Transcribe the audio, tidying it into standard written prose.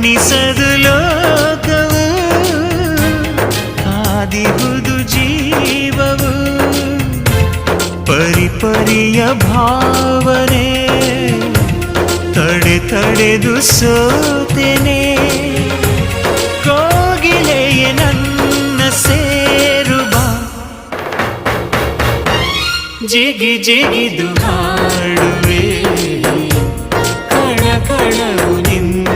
ಕಾಣಿಸದು ಲೋಕವು ಕಾದಿಹುದು ಜೀವವು ಪರಿಪರಿಯ ಭಾವನೆ ತಡೆದು ಸೋತೆನೆ ಕೋಗಿಲೆಯೇ ನನ್ನ ಸೇರು ಬಾ ಜಿಗಿದು